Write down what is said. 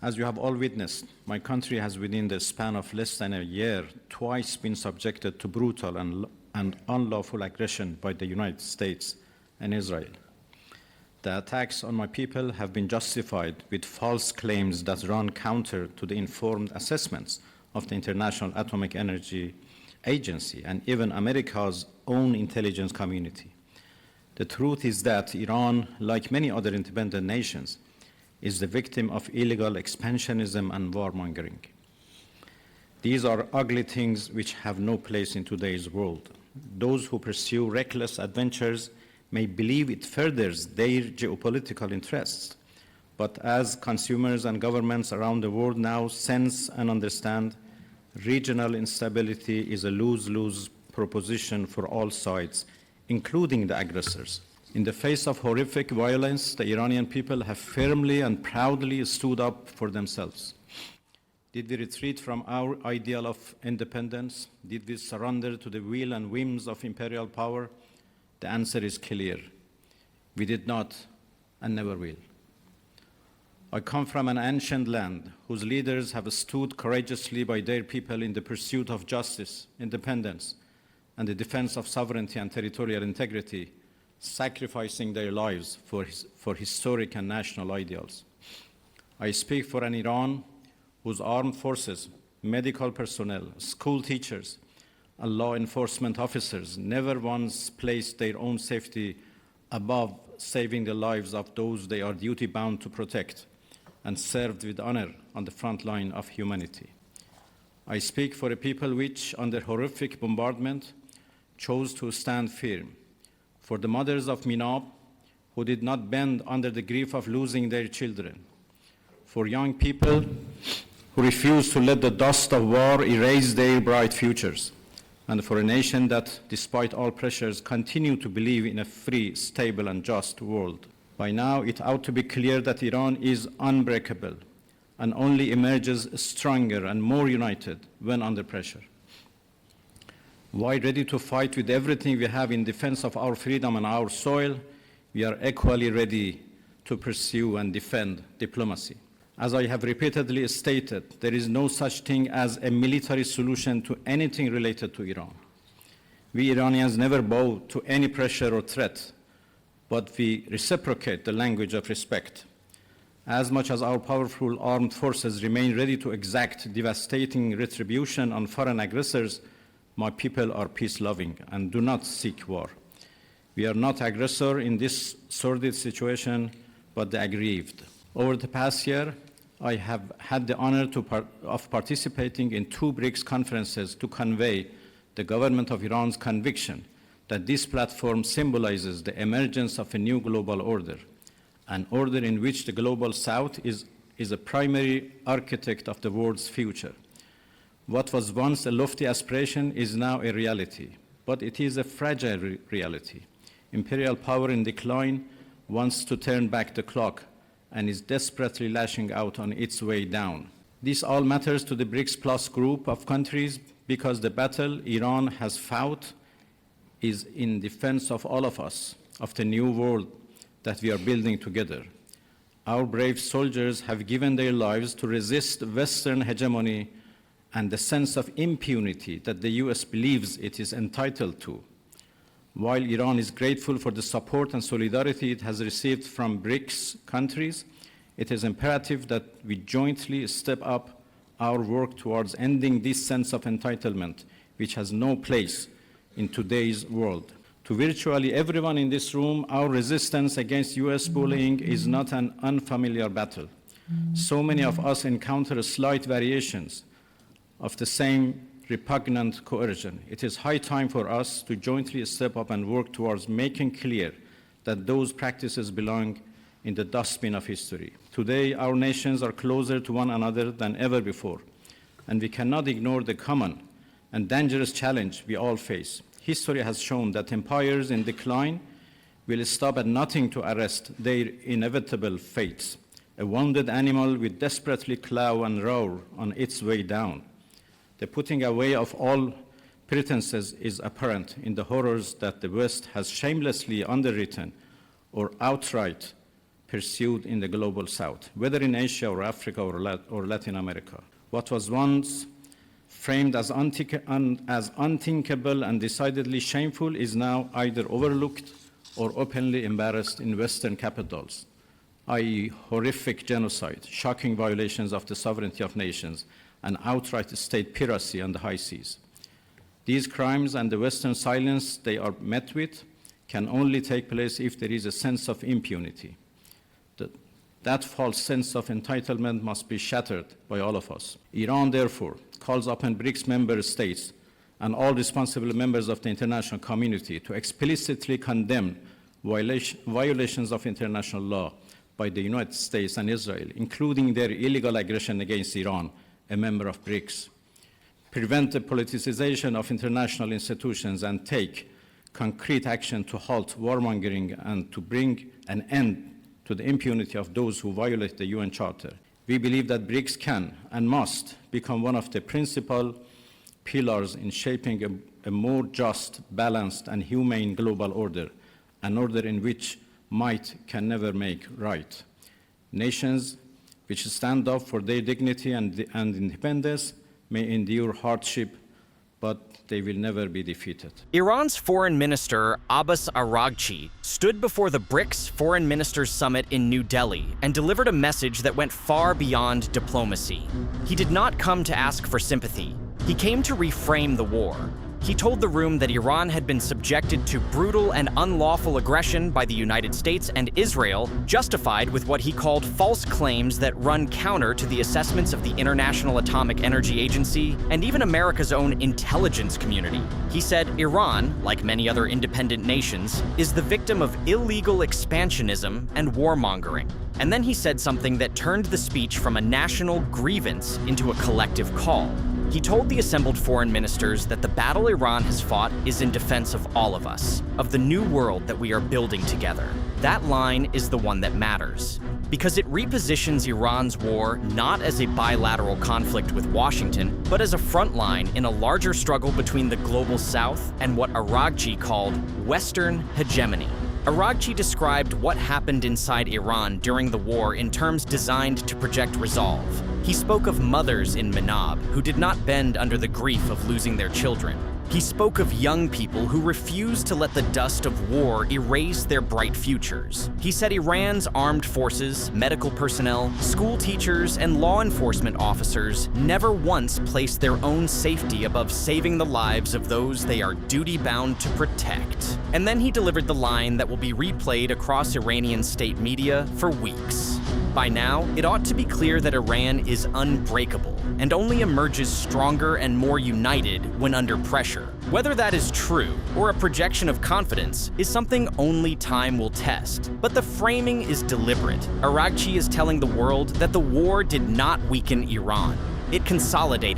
As you have all witnessed, my country has within the span of less than a year twice been subjected to brutal and unlawful aggression by the United States and Israel. The attacks on my people have been justified with false claims that run counter to the informed assessments of the International Atomic Energy Agency and even America's own intelligence community. The truth is that Iran, like many other independent nations, is the victim of illegal expansionism and warmongering. These are ugly things which have no place in today's world. Those who pursue reckless adventures may believe it furthers their geopolitical interests, but as consumers and governments around the world now sense and understand, regional instability is a lose-lose proposition for all sides, including the aggressors. In the face of horrific violence, the Iranian people have firmly and proudly stood up for themselves. Did we retreat from our ideal of independence? Did we surrender to the will and whims of imperial power? The answer is clear. We did not and never will. I come from an ancient land whose leaders have stood courageously by their people in the pursuit of justice, independence, and the defense of sovereignty and territorial integrity, sacrificing their lives for historic and national ideals. I speak for an Iran whose armed forces, medical personnel, school teachers, and law enforcement officers never once placed their own safety above saving the lives of those they are duty-bound to protect and served with honor on the front line of humanity. I speak for a people which, under horrific bombardment, chose to stand firm, for the mothers of Minab who did not bend under the grief of losing their children, for young people who refused to let the dust of war erase their bright futures, and for a nation that, despite all pressures, continue to believe in a free, stable, and just world. By now, it ought to be clear that Iran is unbreakable and only emerges stronger and more united when under pressure. While ready to fight with everything we have in defense of our freedom and our soil, we are equally ready to pursue and defend diplomacy. As I have repeatedly stated, there is no such thing as a military solution to anything related to Iran. We Iranians never bow to any pressure or threat, but we reciprocate the language of respect. As much as our powerful armed forces remain ready to exact devastating retribution on foreign aggressors, my people are peace-loving and do not seek war. We are not aggressor in this sordid situation, but the aggrieved. Over the past year, I have had the honor of participating in 2 BRICS conferences to convey the government of Iran's conviction that this platform symbolizes the emergence of a new global order, an order in which the global south is a primary architect of the world's future. What was once a lofty aspiration is now a reality, but it is a fragile reality. Imperial power in decline wants to turn back the clock and is desperately lashing out on its way down. This all matters to the BRICS Plus group of countries because the battle Iran has fought is in defense of all of us, of the new world that we are building together. Our brave soldiers have given their lives to resist Western hegemony and the sense of impunity that the US believes it is entitled to. While Iran is grateful for the support and solidarity it has received from BRICS countries, it is imperative that we jointly step up our work towards ending this sense of entitlement, which has no place in today's world. To virtually everyone in this room, our resistance against US bullying is not an unfamiliar battle. So many of us encounter slight variations of the same repugnant coercion. It is high time for us to jointly step up and work towards making clear that those practices belong in the dustbin of history. Today, our nations are closer to one another than ever before, and we cannot ignore the common and dangerous challenge we all face. History has shown that empires in decline will stop at nothing to arrest their inevitable fates. A wounded animal will desperately claw and roar on its way down. The putting away of all pretenses is apparent in the horrors that the West has shamelessly underwritten or outright pursued in the global south, whether in Asia or Africa or Latin America. What was once framed as unthinkable and decidedly shameful is now either overlooked or openly embarrassed in Western capitals, i.e. horrific genocide, shocking violations of the sovereignty of nations, and outright state piracy on the high seas. These crimes and the Western silence they are met with can only take place if there is a sense of impunity. That false sense of entitlement must be shattered by all of us. Iran, therefore, calls upon BRICS member states and all responsible members of the international community to explicitly condemn violations of international law by the United States and Israel, including their illegal aggression against Iran, a member of BRICS, prevent the politicization of international institutions, and take concrete action to halt warmongering and to bring an end to the impunity of those who violate the UN Charter. We believe that BRICS can and must become one of the principal pillars in shaping a more just, balanced, and humane global order, an order in which might can never make right. Nations which stand up for their dignity and independence may endure hardship, but they will never be defeated. Iran's Foreign Minister Abbas Araghchi stood before the BRICS Foreign Ministers Summit in New Delhi and delivered a message that went far beyond diplomacy. He did not come to ask for sympathy. He came to reframe the war. He told the room that Iran had been subjected to brutal and unlawful aggression by the United States and Israel, justified with what he called false claims that run counter to the assessments of the International Atomic Energy Agency and even America's own intelligence community. He said Iran, like many other independent nations, is the victim of illegal expansionism and warmongering. And then he said something that turned the speech from a national grievance into a collective call. He told the assembled foreign ministers that the battle Iran has fought is in defense of all of us, of the new world that we are building together. That line is the one that matters, because it repositions Iran's war not as a bilateral conflict with Washington, but as a front line in a larger struggle between the global south and what Araghchi called Western hegemony. Araghchi described what happened inside Iran during the war in terms designed to project resolve. He spoke of mothers in Manab who did not bend under the grief of losing their children. He spoke of young people who refused to let the dust of war erase their bright futures. He said Iran's armed forces, medical personnel, school teachers, and law enforcement officers never once placed their own safety above saving the lives of those they are duty-bound to protect. And then he delivered the line that will be replayed across Iranian state media for weeks. By now, it ought to be clear that Iran is unbreakable and only emerges stronger and more united when under pressure. Whether that is true or a projection of confidence is something only time will test. But the framing is deliberate. Araghchi is telling the world that the war did not weaken Iran. It consolidated